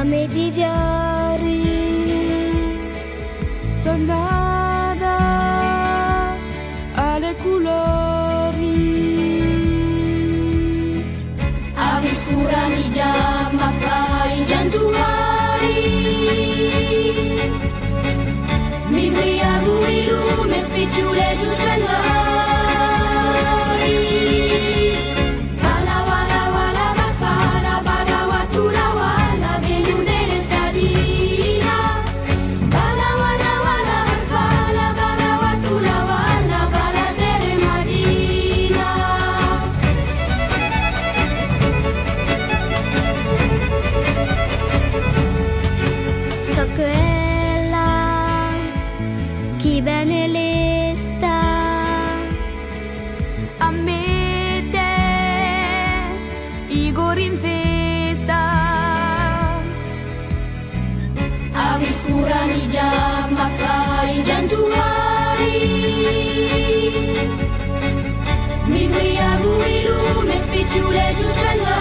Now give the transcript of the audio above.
me di fiori. Sono nata alle colori. Avi scura mi già ma fai giantuari. Mi imbriaco i lume spicciule tu splendori. Wala wala wala bafala bara watula wala venude l'estatina. Wala wala wala bafala bara watula wala bala sere madina. So quella chi bene le sta. A me te Igor in festa. Avi scura mi già ma fai giantuari. Mi imbriaco i lume spicciule tu splendori.